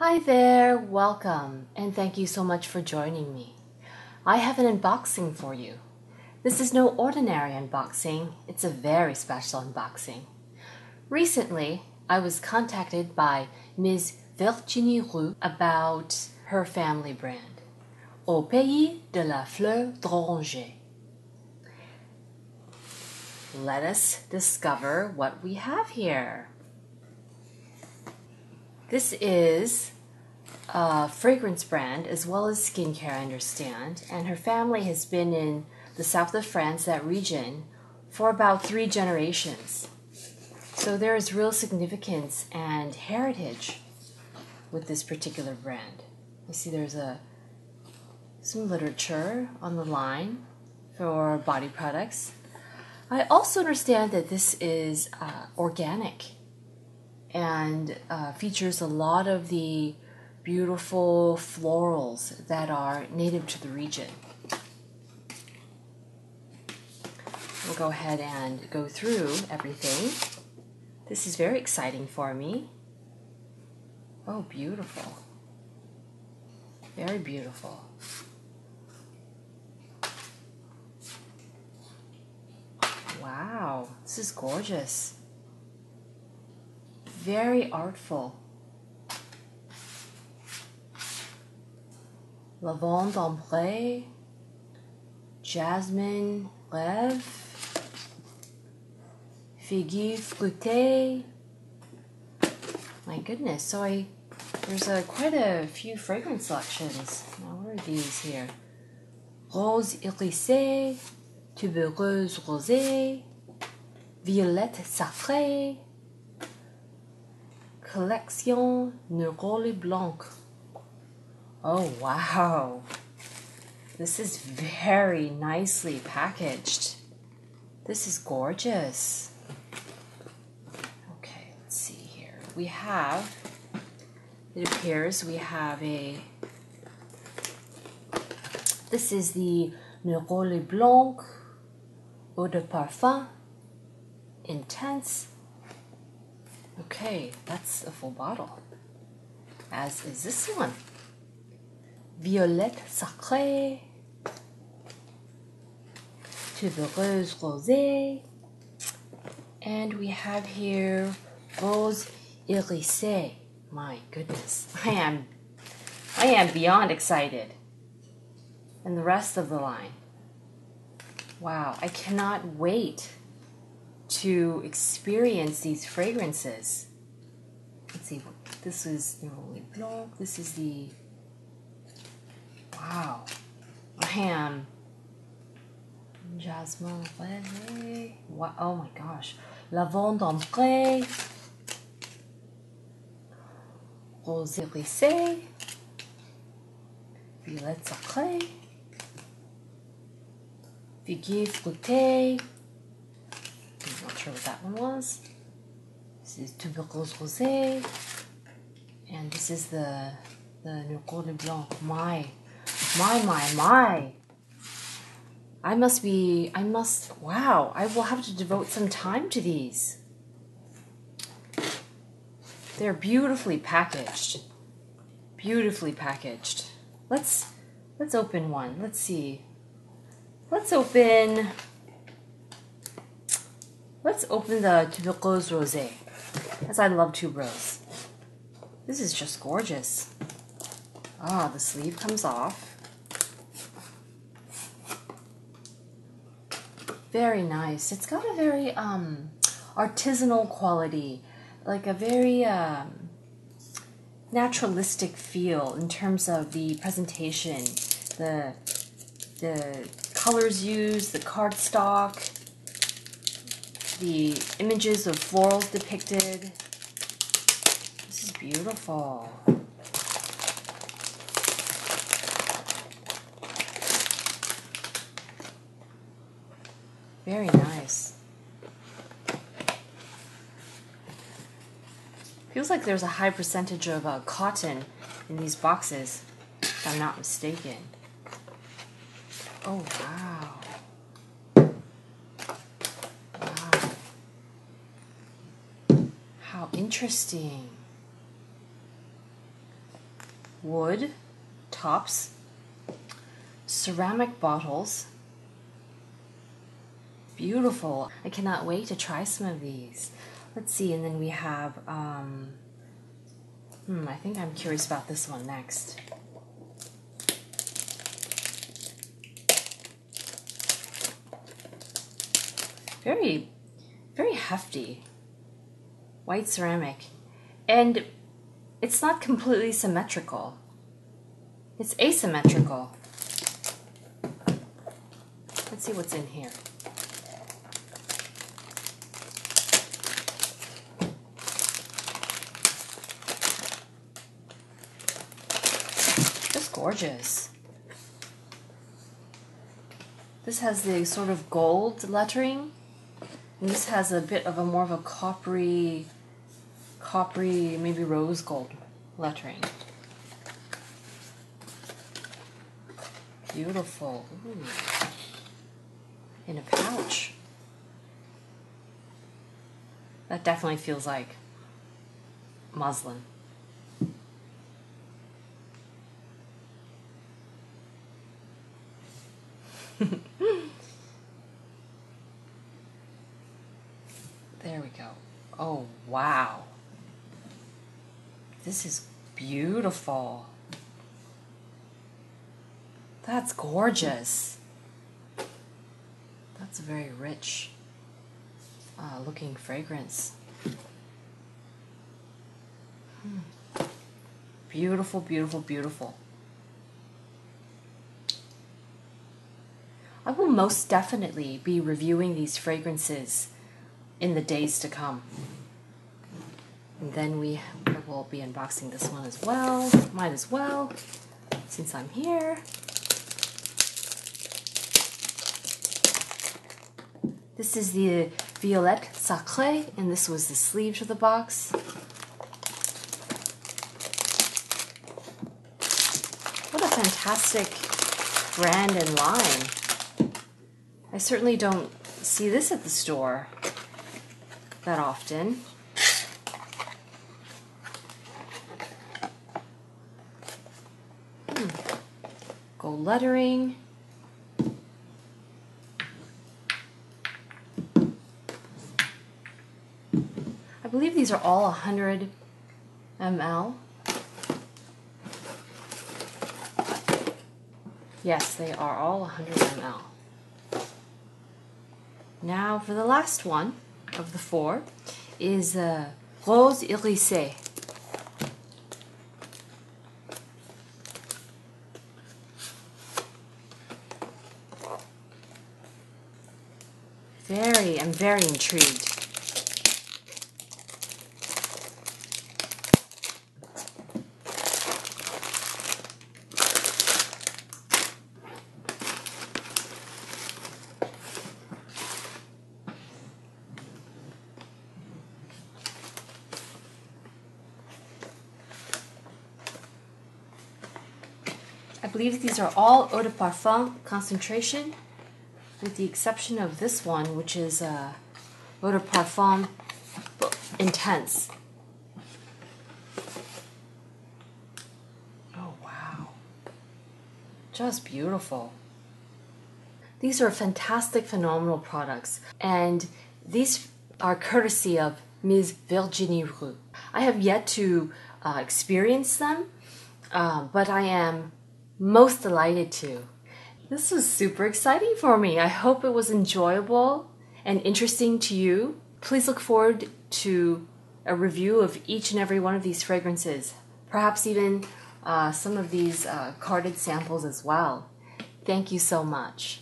Hi there, welcome, and thank you so much for joining me. I have an unboxing for you. This is no ordinary unboxing, it's a very special unboxing. Recently, I was contacted by Ms. Virginie Roux about her family brand, Pays de La Fleur d'Oranger. Let us discover what we have here. This is a fragrance brand as well as skincare, I understand, and her family has been in the south of France, that region, for about 3 generations. So there is real significance and heritage with this particular brand. I see there's some literature on the line for body products. I also understand that this is organic and features a lot of the beautiful florals that are native to the region. We'll go ahead and go through everything. This is very exciting for me. Oh, beautiful. Very beautiful. Wow, this is gorgeous. Very artful. Lavande ambrée, jasmine rêve, figuier fruité. My goodness, so there's quite a few fragrance selections. Now, what are these here? Rose irisée, tubereuse rosée, violette sacrée, collection neroli blanc. Oh, wow. This is very nicely packaged. This is gorgeous. Okay, let's see here. It appears we have this is the Neroli Blanc Eau de Parfum Intense. Okay, that's a full bottle. As is this one. Violette sacrée, tubereuse rosée, and we have here rose irisée. My goodness, I am beyond excited. And the rest of the line. Wow, I cannot wait to experience these fragrances. Let's see, this is Neroli Blanc, this is the wow, I am jasmine rêve. Wow, oh my gosh, lavande ambrée, rose irisée, violette sacrée, figuier fruité. I'm not sure what that one was. This is tuberose rosée, and this is the Neroli Blanc. My. Wow, I will have to devote some time to these. They're beautifully packaged. Beautifully packaged. Let's open one. Let's see. Let's open the tuberose rosé, as I love tuberose. This is just gorgeous. Ah, the sleeve comes off. Very nice. It's got a very artisanal quality, like a very naturalistic feel in terms of the presentation, the colors used, the cardstock, the images of florals depicted. This is beautiful. Very nice. Feels like there's a high percentage of cotton in these boxes, if I'm not mistaken. Oh, wow. Wow. How interesting. wood tops, ceramic bottles. Beautiful. I cannot wait to try some of these. Let's see, and then we have, I think I'm curious about this one next. Very, very hefty. White ceramic. And it's not completely symmetrical. It's asymmetrical. Let's see what's in here. Just gorgeous. This has the sort of gold lettering. And this has a bit of a more of a coppery, maybe rose gold lettering. Beautiful. Ooh. In a pouch. That definitely feels like muslin. There we go. Oh, wow. This is beautiful. That's gorgeous. That's a very rich looking fragrance. Beautiful, beautiful, beautiful. I will most definitely be reviewing these fragrances in the days to come. And then we will be unboxing this one as well. Might as well, since I'm here. This is the Violette Sacrée, and this was the sleeve to the box. What a fantastic brand and line. I certainly don't see this at the store that often. Gold lettering. I believe these are all 100 ml. Yes, they are all 100 ml. Now for the last one of the four is Rose Irisée. I'm very intrigued. I believe these are all eau de parfum concentration, with the exception of this one, which is eau de parfum intense. Oh, wow. Just beautiful. These are fantastic, phenomenal products, and these are courtesy of Ms. Virginie Roux. I have yet to experience them, but I am most delighted to. This was super exciting for me. I hope it was enjoyable and interesting to you. Please look forward to a review of each and every one of these fragrances, perhaps even some of these carded samples as well. Thank you so much.